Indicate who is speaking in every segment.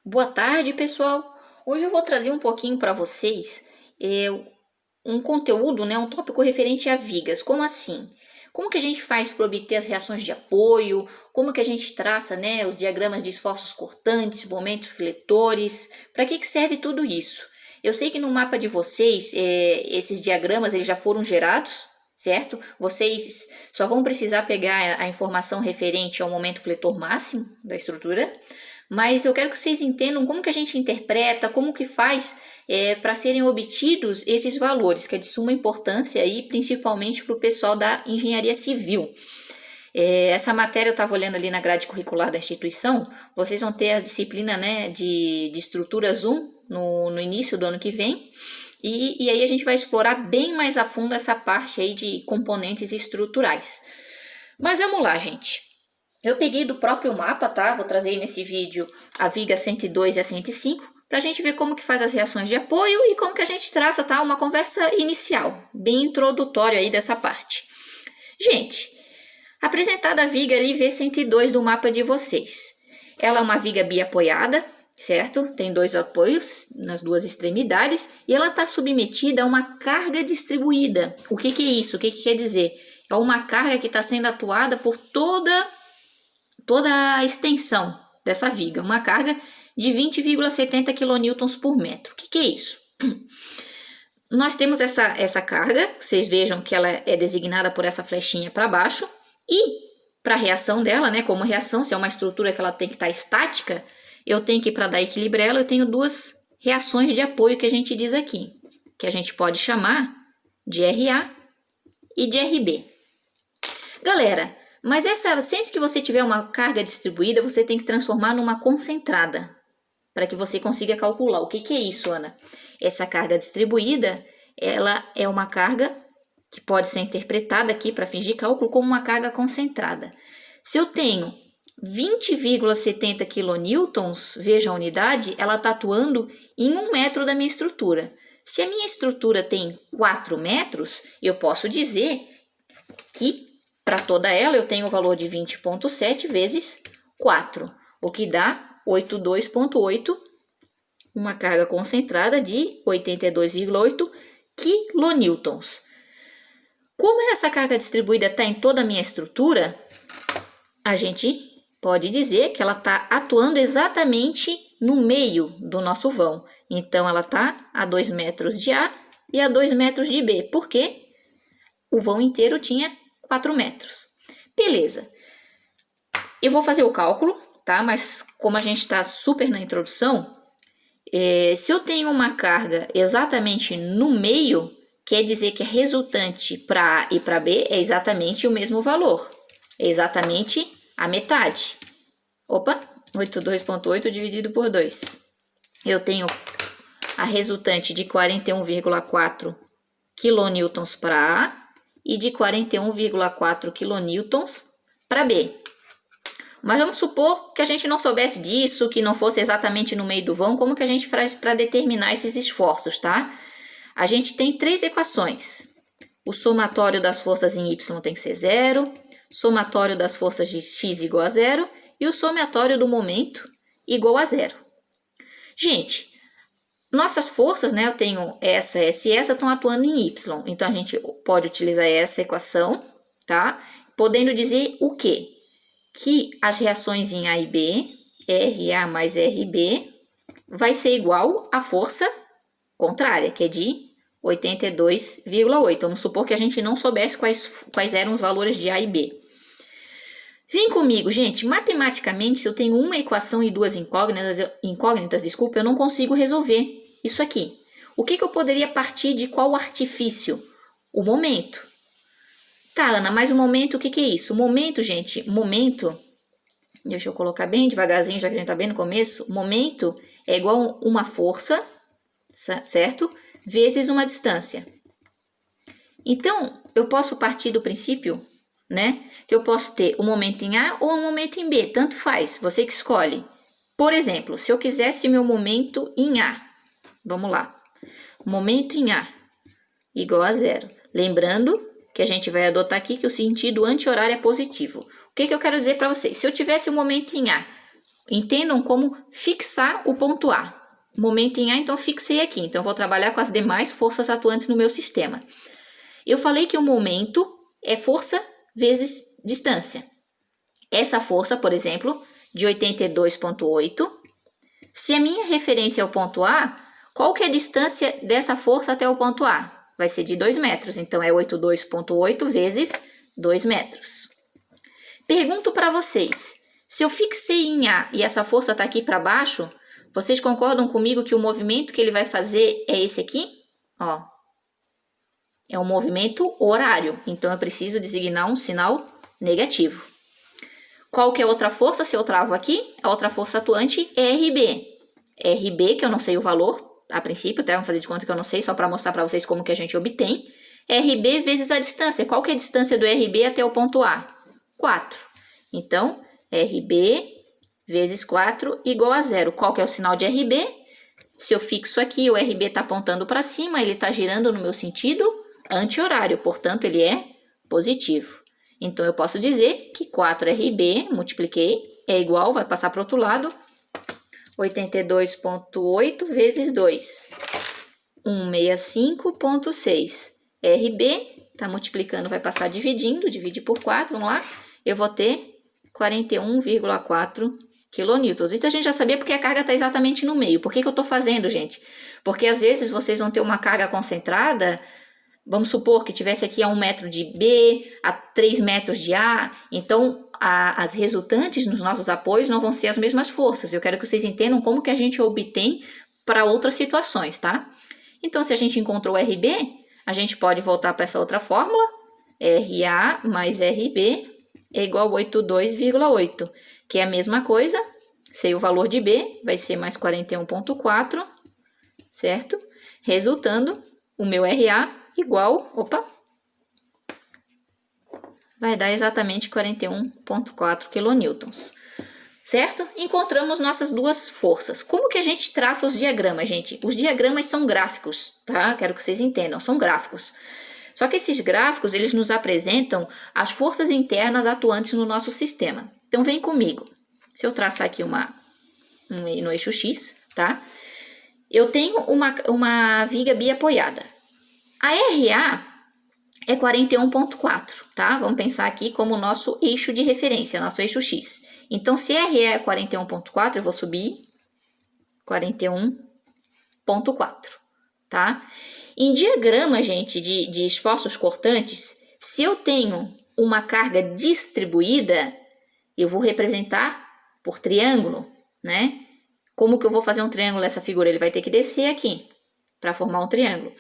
Speaker 1: Boa tarde, pessoal. Hoje eu vou trazer um pouquinho para vocês um conteúdo, né, um tópico referente a vigas. Como assim? Como que a gente faz para obter as reações de apoio? Como que a gente traça, né, os diagramas de esforços cortantes, momentos fletores? Para que serve tudo isso? Eu sei que no mapa de vocês, esses diagramas eles já foram gerados, certo? Vocês só vão precisar pegar a informação referente ao momento fletor máximo da estrutura. Mas eu quero que vocês entendam como que a gente interpreta, como que faz para serem obtidos esses valores, que é de suma importância aí, principalmente para o pessoal da engenharia civil. Essa matéria eu estava olhando ali na grade curricular da instituição, vocês vão ter a disciplina, né, de estruturas 1 no início do ano que vem, e aí a gente vai explorar bem mais a fundo essa parte aí de componentes estruturais. Mas vamos lá, gente. Eu peguei do próprio mapa, tá? Vou trazer nesse vídeo a viga 102 e a 105 para a gente ver como que faz as reações de apoio e como que a gente traça, tá? Uma conversa inicial, bem introdutória aí dessa parte. Gente, apresentada a viga ali V102 do mapa de vocês. Ela é uma viga biapoiada, certo? Tem dois apoios nas duas extremidades e ela está submetida a uma carga distribuída. O que é isso? O que quer dizer? É uma carga que está sendo atuada por toda a extensão dessa viga, uma carga de 20,70 kN por metro. O que é isso? Nós temos essa carga, vocês vejam que ela é designada por essa flechinha para baixo, e para a reação dela, né, como reação, se é uma estrutura que ela tem que estar estática, eu tenho que, para dar equilíbrio a ela, eu tenho duas reações de apoio que a gente diz aqui, que a gente pode chamar de RA e de RB. Galera, mas sempre que você tiver uma carga distribuída, você tem que transformar numa concentrada, para que você consiga calcular. O que é isso, Ana? Essa carga distribuída, ela é uma carga que pode ser interpretada aqui para fingir cálculo como uma carga concentrada. Se eu tenho 20,70 kN, veja a unidade, ela está atuando em 1 metro da minha estrutura. Se a minha estrutura tem 4 metros, eu posso dizer que para toda ela, eu tenho o valor de 20,7 vezes 4, o que dá 82,8, uma carga concentrada de 82,8 kN. Como essa carga distribuída está em toda a minha estrutura, a gente pode dizer que ela está atuando exatamente no meio do nosso vão. Então, ela está a 2 metros de A e a 2 metros de B. Por quê? O vão inteiro tinha 4 metros. Beleza. Eu vou fazer o cálculo, tá? Mas como a gente está super na introdução, se eu tenho uma carga exatamente no meio, quer dizer que a resultante para A e para B é exatamente o mesmo valor. É exatamente a metade. Opa, 82,8 dividido por 2. Eu tenho a resultante de 41,4 kN para A e de 41,4 kN para B. Mas vamos supor que a gente não soubesse disso, que não fosse exatamente no meio do vão, como que a gente faz para determinar esses esforços, tá? A gente tem 3 equações. O somatório das forças em Y tem que ser 0, somatório das forças de X igual a 0 e o somatório do momento igual a 0. Gente, nossas forças, né, eu tenho essa e essa, estão atuando em Y. Então, a gente pode utilizar essa equação, tá? Podendo dizer o quê? Que as reações em A e B, RA mais RB, vai ser igual à força contrária, que é de 82,8. Vamos supor que a gente não soubesse quais eram os valores de A e B. Vem comigo, gente. Matematicamente, se eu tenho uma equação e duas incógnitas, eu não consigo resolver isso aqui. O que eu poderia partir de qual artifício? O momento. Tá, Ana, mas o momento, o que é isso? O momento, gente, deixa eu colocar bem devagarzinho, já que a gente tá bem no começo. Momento é igual a uma força, certo? Vezes uma distância. Então, eu posso partir do princípio, né, que eu posso ter um momento em A ou um momento em B, tanto faz, você que escolhe. Por exemplo, se eu quisesse meu momento em A, vamos lá, momento em A igual a 0. Lembrando que a gente vai adotar aqui que o sentido anti-horário é positivo. O que eu quero dizer para vocês? Se eu tivesse um momento em A, entendam como fixar o ponto A. Momento em A, então fixei aqui. Então, eu vou trabalhar com as demais forças atuantes no meu sistema. Eu falei que o momento é força vezes distância. Essa força, por exemplo, de 82,8, se a minha referência é o ponto A, qual que é a distância dessa força até o ponto A? Vai ser de 2 metros, então é 82,8 vezes 2 metros. Pergunto para vocês, se eu fixei em A e essa força está aqui para baixo, vocês concordam comigo que o movimento que ele vai fazer é esse aqui? Ó, é um movimento horário, então eu preciso designar um sinal negativo. Qual que é a outra força? Se eu travo aqui, a outra força atuante é RB. RB, que eu não sei o valor, a princípio, tá? Vamos fazer de conta que eu não sei, só para mostrar para vocês como que a gente obtém. RB vezes a distância. Qual que é a distância do RB até o ponto A? 4. Então, RB vezes 4 igual a 0. Qual que é o sinal de RB? Se eu fixo aqui, o RB está apontando para cima, ele está girando no meu sentido anti-horário, portanto, ele é positivo. Então, eu posso dizer que 4RB, multipliquei, é igual, vai passar para o outro lado, 82,8 vezes 2, 165,6. RB, está multiplicando, vai passar dividindo, divide por 4, vamos lá, eu vou ter 41,4 quilonewtons. Isso a gente já sabia porque a carga está exatamente no meio. Por que eu estou fazendo, gente? Porque às vezes vocês vão ter uma carga concentrada, vamos supor que tivesse aqui a 1 metro de B, a 3 metros de A, então as resultantes nos nossos apoios não vão ser as mesmas forças. Eu quero que vocês entendam como que a gente obtém para outras situações, tá? Então, se a gente encontrou RB, a gente pode voltar para essa outra fórmula, RA mais RB é igual a 82,8, que é a mesma coisa, sei o valor de B, vai ser mais 41,4, certo? Resultando, o meu RA igual, vai dar exatamente 41,4 quilonewtons, certo? Encontramos nossas duas forças. Como que a gente traça os diagramas, gente? Os diagramas são gráficos, tá? Quero que vocês entendam, são gráficos. Só que esses gráficos, eles nos apresentam as forças internas atuantes no nosso sistema. Então, vem comigo. Se eu traçar aqui no eixo X, tá? Eu tenho uma viga biapoiada. A RA é 41,4, tá? Vamos pensar aqui como o nosso eixo de referência, nosso eixo X. Então, se RA é 41,4, eu vou subir 41,4, tá? Em diagrama, gente, de esforços cortantes, se eu tenho uma carga distribuída, eu vou representar por triângulo, né? Como que eu vou fazer um triângulo nessa figura? Ele vai ter que descer aqui para formar um triângulo.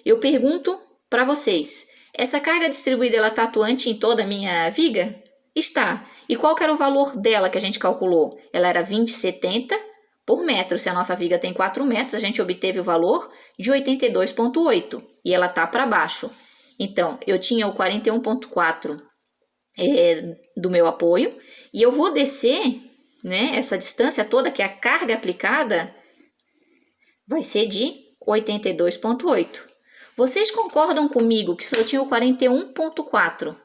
Speaker 1: Eu pergunto para vocês, essa carga distribuída, ela está atuante em toda a minha viga? Está. E qual que era o valor dela que a gente calculou? Ela era 20,70 por metro. Se a nossa viga tem 4 metros, a gente obteve o valor de 82,8. E ela está para baixo. Então, eu tinha o 41,4 do meu apoio. E eu vou descer, né, essa distância toda, que é a carga aplicada, vai ser de 82,8. Vocês concordam comigo que se eu tinha o 41,4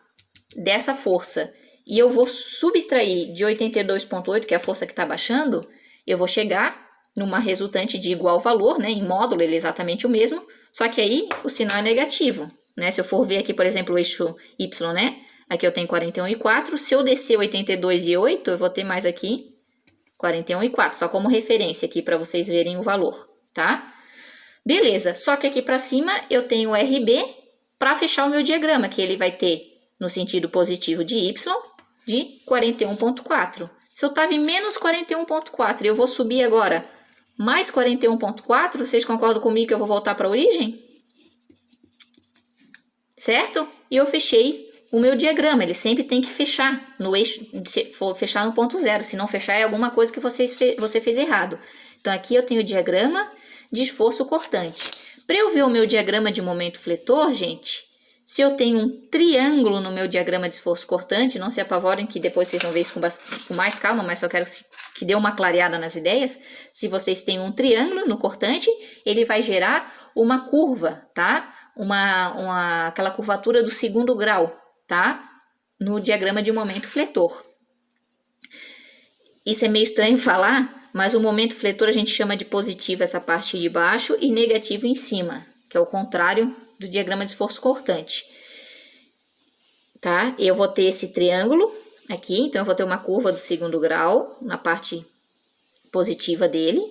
Speaker 1: dessa força e eu vou subtrair de 82,8, que é a força que está baixando, eu vou chegar numa resultante de igual valor, né? Em módulo ele é exatamente o mesmo, só que aí o sinal é negativo, né? Se eu for ver aqui, por exemplo, o eixo Y, né? Aqui eu tenho 41,4, se eu descer 82,8, eu vou ter mais aqui 41,4, só como referência aqui para vocês verem o valor, tá? Beleza, só que aqui para cima eu tenho o RB para fechar o meu diagrama, que ele vai ter no sentido positivo de Y de 41,4. Se eu estava em menos 41,4 e eu vou subir agora mais 41,4, vocês concordam comigo que eu vou voltar para a origem? Certo? E eu fechei o meu diagrama, ele sempre tem que fechar no eixo, se for fechar no ponto zero, se não fechar é alguma coisa que você fez errado. Então aqui eu tenho o diagrama de esforço cortante. Para eu ver o meu diagrama de momento fletor, gente, se eu tenho um triângulo no meu diagrama de esforço cortante, não se apavorem que depois vocês vão ver isso com mais calma, mas só quero que dê uma clareada nas ideias. Se vocês têm um triângulo no cortante, ele vai gerar uma curva, tá? Aquela curvatura do segundo grau, tá? No diagrama de momento fletor. Isso é meio estranho falar, mas o momento fletor a gente chama de positivo essa parte de baixo e negativo em cima, que é o contrário do diagrama de esforço cortante. Tá? Eu vou ter esse triângulo aqui, então eu vou ter uma curva do segundo grau na parte positiva dele,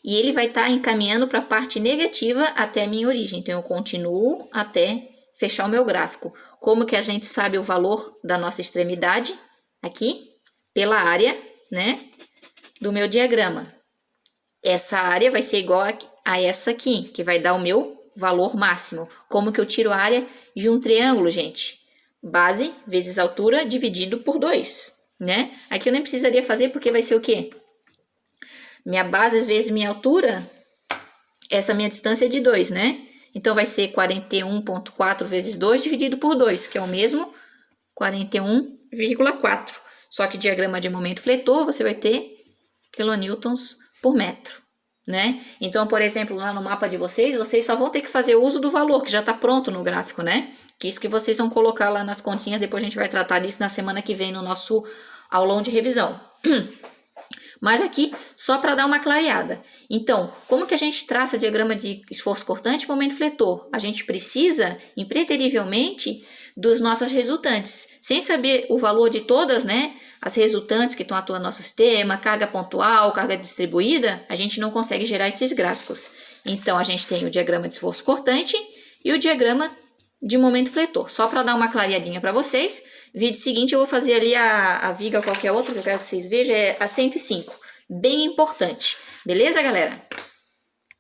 Speaker 1: e ele vai estar encaminhando para a parte negativa até a minha origem. Então eu continuo até fechar o meu gráfico. Como que a gente sabe o valor da nossa extremidade? Aqui, pela área, né, do meu diagrama. Essa área vai ser igual a essa aqui, que vai dar o meu valor máximo. Como que eu tiro a área de um triângulo, gente? Base vezes altura dividido por 2, né? Aqui eu nem precisaria fazer porque vai ser o quê? Minha base vezes minha altura, essa minha distância é de 2, né? Então vai ser 41,4 vezes 2 dividido por 2, que é o mesmo 41,4. Só que diagrama de momento fletor, você vai ter quilonewtons por metro, né? Então, por exemplo, lá no mapa de vocês só vão ter que fazer uso do valor, que já está pronto no gráfico, né? Que isso que vocês vão colocar lá nas continhas, depois a gente vai tratar disso na semana que vem no nosso aulão de revisão. Mas aqui, só para dar uma clareada. Então, como que a gente traça diagrama de esforço cortante e momento fletor? A gente precisa, impreterivelmente, dos nossas resultantes. Sem saber o valor de todas, né, as resultantes que estão atuando no nosso sistema, carga pontual, carga distribuída, a gente não consegue gerar esses gráficos. Então, a gente tem o diagrama de esforço cortante e o diagrama de momento fletor. Só para dar uma clareadinha para vocês. Vídeo seguinte eu vou fazer ali a viga ou qualquer outra que eu quero que vocês vejam, é a 105. Bem importante. Beleza, galera?